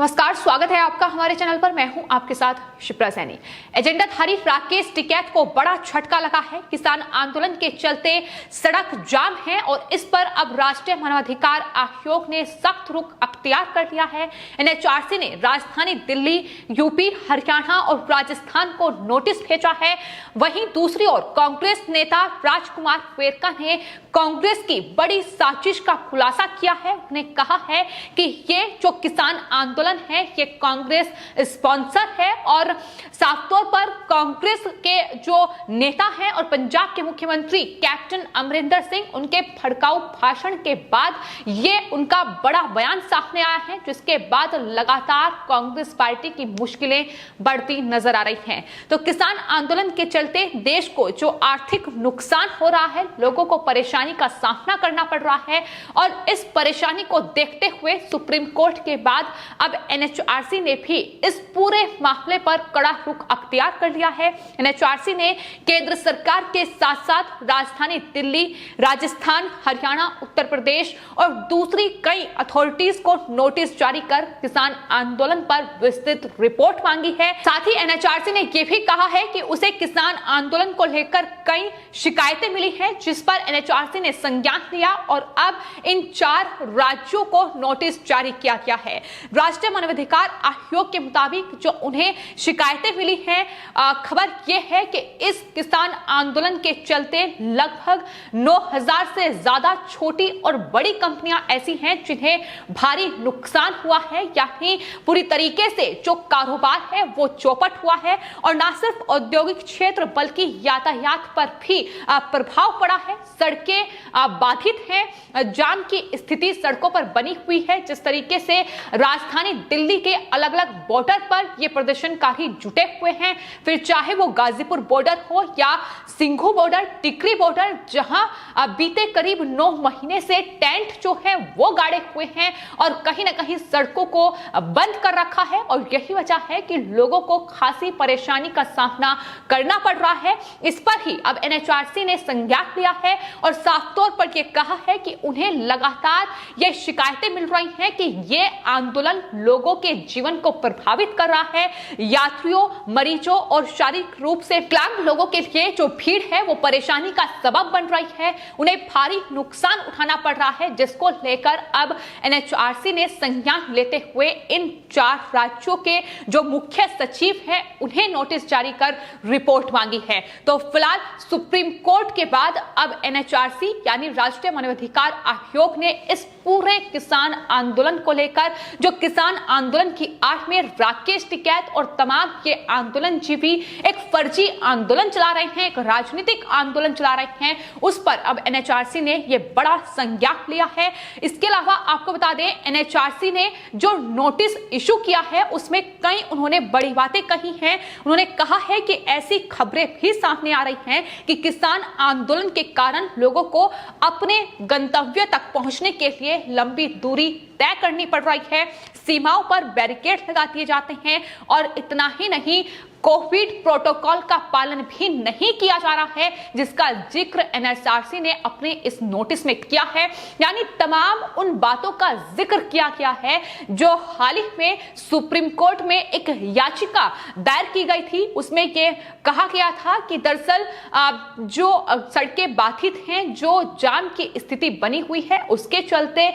नमस्कार, स्वागत है आपका हमारे चैनल पर। मैं हूं आपके साथ शिप्रा सैनी। एजेंडाधारी राकेश टिकैत को बड़ा झटका लगा है। किसान आंदोलन के चलते सड़क जाम है और इस पर अब राष्ट्रीय मानवाधिकार आयोग ने सख्त रुख अख्तियार कर लिया है। एनएचआरसी ने राजधानी दिल्ली, यूपी, हरियाणा और राजस्थान को नोटिस भेजा है। वहीं दूसरी ओर कांग्रेस नेता राजकुमार वेरका ने कांग्रेस की बड़ी साजिश का खुलासा किया है। उन्होंने कहा है कि ये जो किसान आंदोलन है ये कांग्रेस स्पॉन्सर है और साफ तौर पर कांग्रेस के जो नेता हैं और पंजाब के मुख्यमंत्री कैप्टन अमरिंदर सिंह, उनके भड़काऊ भाषण के बाद ये उनका बड़ा बयान सामने आया है, जिसके बाद लगातार कांग्रेस पार्टी की मुश्किलें बढ़ती नजर आ रही हैं। तो किसान आंदोलन के चलते देश को जो आर्थिक नुकसान हो रहा है, लोगों को परेशानी का सामना करना पड़ रहा है और इस परेशानी को देखते हुए सुप्रीम कोर्ट के बाद अब एनएचआरसी ने भी इस पूरे मामले पर कड़ा रुख अख्तियार कर लिया है। एनएचआरसी ने केंद्र सरकार के साथ साथ राजधानी दिल्ली, राजस्थान, हरियाणा, उत्तर प्रदेश और दूसरी कई अथॉरिटीज को नोटिस जारी कर किसान आंदोलन पर विस्तृत रिपोर्ट मांगी है। साथ ही एनएचआरसी ने यह भी कहा है कि उसे किसान आंदोलन को लेकर कई शिकायतें मिली हैं, जिस पर एनएचआरसी ने संज्ञान लिया और अब इन 4 राज्यों को नोटिस जारी किया गया है। राष्ट्रीय मानवाधिकार आयोग के मुताबिक जो उन्हें शिकायतें मिली हैं, खबर यह है कि इस किसान आंदोलन के चलते लगभग 9000 से ज्यादा छोटी और बड़ी कंपनियां ऐसी हैं जिन्हें भारी नुकसान हुआ है, यानी पूरी तरीके से जो कारोबार है वो चौपट हुआ है और न सिर्फ औद्योगिक क्षेत्र बल्कि यातायात पर भी प्रभाव पड़ा है। सड़कें बाधित हैं, जाम की स्थिति सड़कों पर बनी हुई है। जिस तरीके से राजधानी दिल्ली के अलग अलग बॉर्डर पर ये प्रदर्शनकारी जुटे हुए हैं, फिर चाहे वो गाजीपुर बॉर्डर हो या सिंघू बॉर्डर, टिकरी बॉर्डर, जहां बीते करीब 9 महीने से टेंट जो है वो गाड़े हुए हैं और कहीं ना कहीं सड़कों को बंद कर रखा है और यही वजह है कि लोगों को खासी परेशानी का सामना करना पड़ रहा है। इस पर ही अब एनएचआरसी ने संज्ञान लिया है और साफ तौर पर यह कहा है कि उन्हें लगातार ये शिकायतें मिल रही हैं कि ये आंदोलन लोगों के जीवन को प्रभावित कर रहा है। यात्रियों, मरीजों और शारीरिक रूप से विकलांग लोगों के लिए जो भीड़ है वो परेशानी का सबब बन रही है। उन्हें भारी नुकसान उठाना पड़ रहा है, जिसको लेकर अब एनएचआरसी ने संज्ञान लेते हुए इन 4 राज्यों के जो मुख्य सचिव हैं उन्हें नोटिस जारी कर रिपोर्ट मांगी है। तो फिलहाल सुप्रीम कोर्ट के बाद अब एनएचआरसी यानी राष्ट्रीय मानवाधिकार आयोग ने इस पूरे किसान आंदोलन को लेकर, जो किसान आंदोलन की आड़ में राकेश टिकैत और तमाम ये आंदोलनजीवी एक फर्जी आंदोलन चला रहे हैं, एक राजनीतिक आंदोलन चला रहे हैं, उस पर अब एनएचआरसी ने ये बड़ा संज्ञान लिया है। इसके अलावा आपको बता दें, एनएचआरसी ने जो नोटिस इशू किया है उसमें कई उन्होंने बड़ी बातें कही हैं। उन्होंने कहा है कि ऐसी खबरें भी सामने आ रही हैं कि किसान आंदोलन के कारण लोगों को अपने गंतव्य तक पहुंचने के लिए लंबी दूरी तय करनी पड़ रही है, सीमाओं पर बैरिकेड लगा दिए जाते हैं और इतना ही नहीं, कोविड प्रोटोकॉल का पालन भी नहीं किया जा रहा है, जिसका जिक्र एनएचआरसी ने अपने इस नोटिस में किया है। यानी तमाम उन बातों का जिक्र किया गया है जो हाल ही में सुप्रीम कोर्ट में एक याचिका दायर की गई थी। उसमें यह कहा गया था कि दरअसल जो सड़कें बाधित हैं, जो जाम की स्थिति बनी हुई है, उसके चलते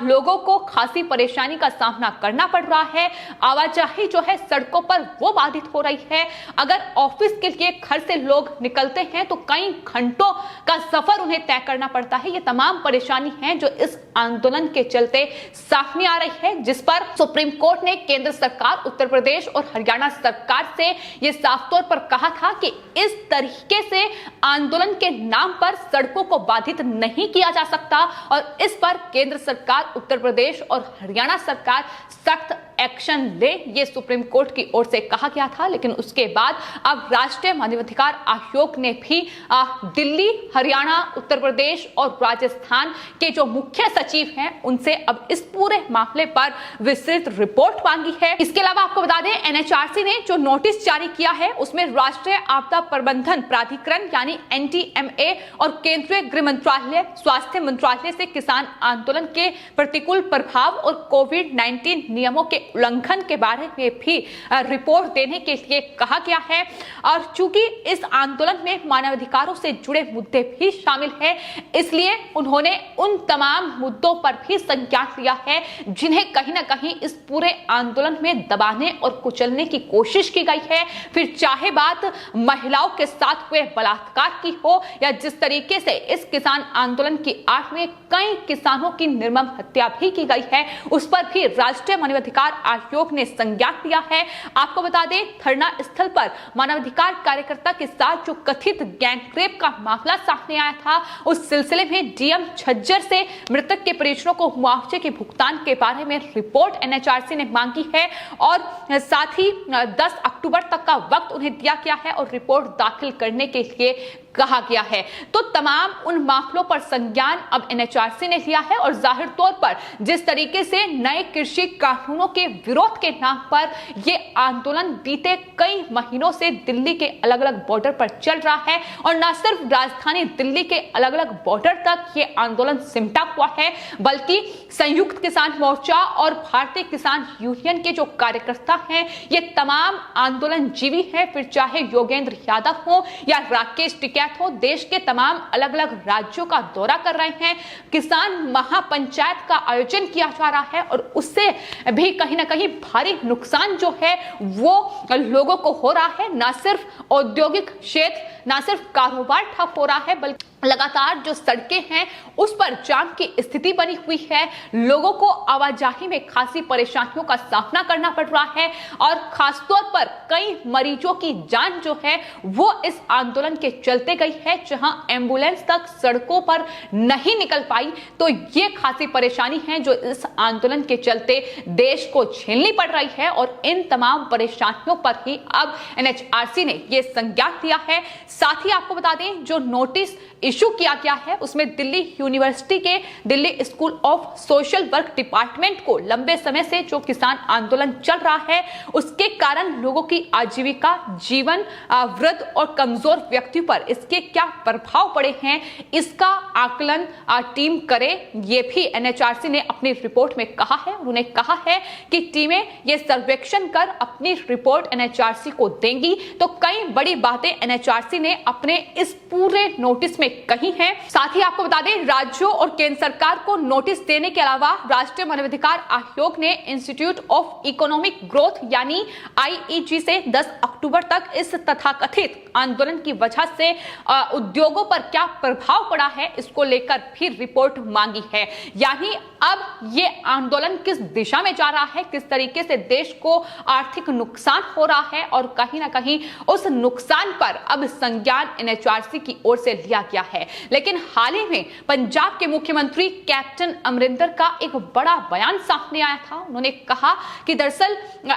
लोगों को खासी परेशानी का सामना करना पड़ रहा है। आवाजाही जो है सड़कों पर वो बाधित हो रही है। अगर ऑफिस के लिए घर से लोग निकलते हैं तो कई घंटों का सफर उन्हें तय करना पड़ता है। ये तमाम परेशानी है जो इस आंदोलन के चलते सामने आ रही है, जिस पर सुप्रीम कोर्ट ने केंद्र सरकार, उत्तर प्रदेश और हरियाणा सरकार से यह साफ तौर पर कहा था कि इस तरीके से आंदोलन के नाम पर सड़कों को बाधित नहीं किया जा सकता और इस पर केंद्र सरकार, उत्तर प्रदेश और हरियाणा सरकार सख्त एक्शन ले, ये सुप्रीम कोर्ट की ओर से कहा गया था। लेकिन उसके बाद अब राष्ट्रीय मानवाधिकार आयोग ने भी दिल्ली, हरियाणा, उत्तर प्रदेश और राजस्थान के जो मुख्य सचिव हैं उनसे अब इस पूरे मामले पर विस्तृत रिपोर्ट मांगी है। इसके अलावा आपको बता दें, एनएचआरसी ने जो नोटिस जारी किया है उसमें राष्ट्रीय आपदा प्रबंधन प्राधिकरण यानी एनडीएमए और केंद्रीय गृह मंत्रालय, स्वास्थ्य मंत्रालय से किसान आंदोलन के प्रतिकूल प्रभाव और कोविड-19 नियमों के उल्लंघन के बारे में भी रिपोर्ट देने के लिए कहा गया है। और चूंकि इस आंदोलन में मानवाधिकारों से जुड़े मुद्दे भी शामिल है, इसलिए उन्होंने उन तमाम मुद्दों पर भी संज्ञान लिया है जिन्हें कहीं ना कहीं इस पूरे आंदोलन में दबाने और कुचलने की कोशिश की गई है। फिर चाहे बात महिलाओं के साथ हुए बलात्कार की हो या जिस तरीके से इस किसान आंदोलन की आड़ में कई किसानों की निर्मम हत्या भी की गई है, उस पर भी राष्ट्रीय मानवाधिकार आयोग ने संज्ञान लिया है। आपको बता दें, धरना स्थल पर मानवाधिकार कार्यकर्ता के साथ जो कथित गैंगरेप का मामला सामने आया था, उस सिलसिले में डीएम झज्जर से मृतक के परिजनों को मुआवजे के भुगतान के बारे में रिपोर्ट एनएचआरसी ने मांगी है और साथ ही 10 अक्टूबर तक का वक्त उन्हें दिया गया है और रिपोर्ट दाखिल करने के लिए कहा गया है। तो तमाम उन मामलों पर संज्ञान अब एनएचआरसी ने लिया है और जाहिर तौर पर जिस तरीके से नए कृषि कानूनों के विरोध के नाम पर यह आंदोलन बीते कई महीनों से दिल्ली के अलग अलग बॉर्डर पर चल रहा है और न सिर्फ राजधानी दिल्ली के अलग अलग बॉर्डर तक यह आंदोलन सिमटा हुआ है, बल्कि संयुक्त किसान मोर्चा और भारतीय किसान यूनियन के जो कार्यकर्ता हैं, ये तमाम आंदोलन जीवी हैं। फिर चाहे योगेंद्र यादव हो या राकेश टिकैत हो, देश के तमाम अलग अलग राज्यों का दौरा कर रहे हैं। किसान महापंचायत का आयोजन किया जा रहा है और उससे भी कहीं ना कहीं भारी नुकसान जो है वो लोगों को हो रहा है। ना सिर्फ औद्योगिक क्षेत्र, ना सिर्फ कारोबार ठप हो रहा है, बल्कि लगातार जो सड़कें हैं उस पर जाम की स्थिति बनी हुई है। लोगों को आवाजाही में खासी परेशानियों का सामना करना पड़ रहा है और खासतौर पर कई मरीजों की जान जो है वो इस आंदोलन के चलते गई है। जहां एम्बुलेंस तक सड़कों पर नहीं निकल पाई, तो ये खासी परेशानी है जो इस आंदोलन के चलते देश को झेलनी पड़ रही है और इन तमाम परेशानियों पर ही अब एनएचआरसी ने ये संज्ञान लिया है। साथ ही आपको बता दें, जो नोटिस इशू किया गया है उसमें दिल्ली यूनिवर्सिटी के Delhi school of social work department को लंबे समय से जो किसान आंदोलन चल रहा है उसके कारण लोगों की आजीविका, जीवन, वृद्ध और कमजोर व्यक्तियों पर इसके क्या प्रभाव पड़े हैं, इसका आकलन टीम करे, ये भी एनएचआरसी ने अपनी रिपोर्ट में कहा है। उन्होंने कहा है कि टीमें ये सर्वेक्षण कर अपनी रिपोर्ट एनएचआरसी को देंगी। तो कई बड़ी बातें एनएचआरसी ने अपने इस पूरे नोटिस में कही है। साथ ही आपको बता दें, राज्यों और केंद्र सरकार को नोटिस देने के अलावा राष्ट्रीय मानवाधिकार आयोग ने इंस्टीट्यूट ऑफ इकोनॉमिक ग्रोथ यानी आईईजी से 10 अक्टूबर तक इस तथाकथित आंदोलन की वजह से उद्योगों पर क्या प्रभाव पड़ा है इसको लेकर भी रिपोर्ट मांगी है। यानी अब ये आंदोलन किस दिशा में जा रहा है, किस तरीके से देश को आर्थिक नुकसान हो रहा है और कहीं ना कहीं उस नुकसान पर अब संज्ञान एनएचआरसी की ओर से लिया गया है। लेकिन हाल ही में पंजाब के मुख्यमंत्री कैप्टन अमरिंदर का एक बड़ा बयान सामने आया था। उन्होंने कहा कि दरअसल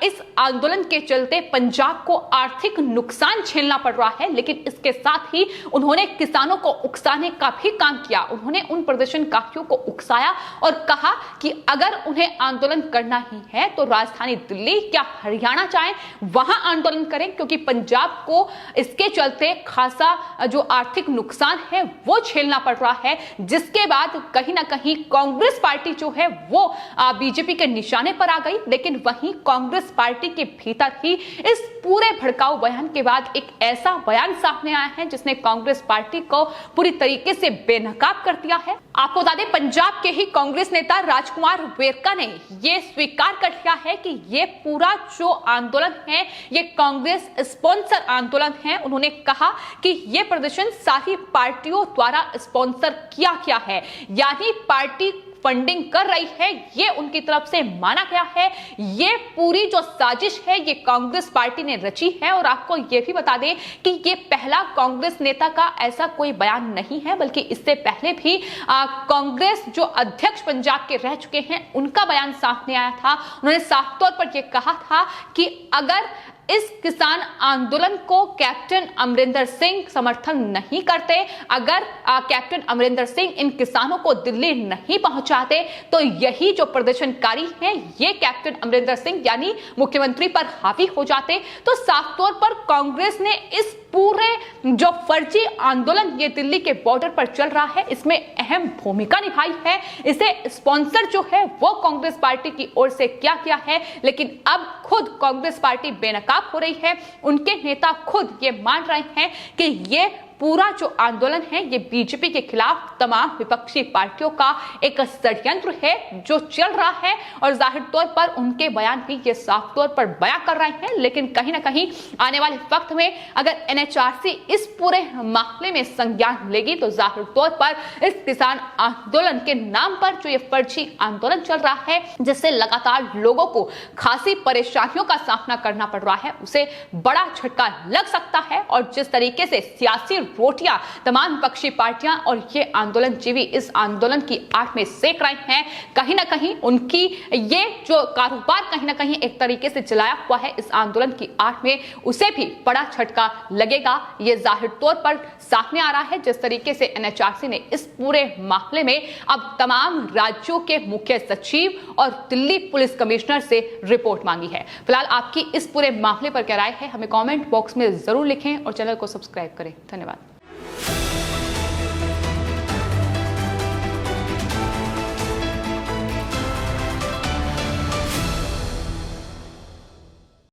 इस आंदोलन के चलते पंजाब को आर्थिक नुकसान झेलना पड़ रहा है, लेकिन इसके साथ ही उन्होंने किसानों को उकसाने का भी काम किया। उन्होंने उन प्रदर्शनकारियों को उकसाया और कहा कि अगर उन्हें आंदोलन करना ही है तो राजधानी दिल्ली क्या हरियाणा चाहे वहां आंदोलन करें, क्योंकि पंजाब को इसके चलते खासा जो आर्थिक नुकसान है वो झेलना पड़ रहा है। जिसके बाद कहीं ना कहीं कांग्रेस पार्टी जो है वो बीजेपी के निशाने पर आ गई। लेकिन वहीं कांग्रेस पार्टी के भीतर ही इस पूरे भड़काऊ बयान के बाद एक ऐसा बयान सामने आया है जिसने कांग्रेस पार्टी को पूरी तरीके से बेनकाब कर दिया है। आपको बता दें, पंजाब के ही कांग्रेस नेता राजकुमार वेरका ने यह स्वीकार कर लिया है कि यह पूरा जो आंदोलन है ये कांग्रेस स्पॉन्सर आंदोलन है। उन्होंने कहा कि यह प्रदर्शन सारी पार्टियों द्वारा स्पॉन्सर किया गया है, यानी पार्टी फंडिंग कर रही है, ये उनकी तरफ से माना गया है। ये पूरी जो साजिश है ये कांग्रेस पार्टी ने रची है। और आपको ये भी बता दें कि ये पहला कांग्रेस नेता का ऐसा कोई बयान नहीं है, बल्कि इससे पहले भी कांग्रेस जो अध्यक्ष पंजाब के रह चुके हैं उनका बयान सामने आया था। उन्होंने साफ तौर पर यह कहा था कि अगर इस किसान आंदोलन को कैप्टन अमरिंदर सिंह समर्थन नहीं करते, अगर कैप्टन अमरिंदर सिंह इन किसानों को दिल्ली नहीं पहुंचाते, तो यही जो प्रदर्शनकारी हैं ये कैप्टन अमरिंदर सिंह यानी मुख्यमंत्री पर हावी हो जाते। तो साफ तौर पर कांग्रेस ने इस पूरे जो फर्जी आंदोलन ये दिल्ली के बॉर्डर पर चल रहा है, इसमें अहम भूमिका निभाई है। इसे स्पॉन्सर जो है वो कांग्रेस पार्टी की ओर से किया है, लेकिन अब खुद कांग्रेस पार्टी बेनकाब हो रही है। उनके नेता खुद ये मान रहे हैं कि ये पूरा जो आंदोलन है ये बीजेपी के खिलाफ तमाम विपक्षी पार्टियों का एक षड्यंत्र है जो चल रहा है, और जाहिर तौर पर उनके बयान भी ये साफ तौर पर बयां कर रहे हैं। लेकिन कहीं ना कहीं आने वाले वक्त में अगर एनएचआरसी इस पूरे मामले में संज्ञान लेगी तो जाहिर तौर पर इस किसान आंदोलन के नाम पर जो ये फर्जी आंदोलन चल रहा है, जिससे लगातार लोगों को खासी परेशानियों का सामना करना पड़ रहा है, उसे बड़ा झटका लग सकता है। और जिस तरीके से सियासी रोटियां तमाम विपक्षी पार्टियां और ये आंदोलन जीवी इस आंदोलन की आड़ में सेक रहे हैं, कहीं ना कहीं उनकी ये जो कारोबार कहीं ना कहीं एक तरीके से चलाया हुआ है इस आंदोलन की आड़ में, उसे भी बड़ा झटका लगेगा। ये जाहिर तौर पर सामने आ रहा है जिस तरीके से एनएचआरसी ने इस पूरे मामले में अब तमाम राज्यों के मुख्य सचिव और दिल्ली पुलिस कमिश्नर से रिपोर्ट मांगी है। फिलहाल आपकी इस पूरे मामले पर क्या राय है, हमें कमेंट बॉक्स में जरूर लिखें और चैनल को सब्सक्राइब करें। धन्यवाद।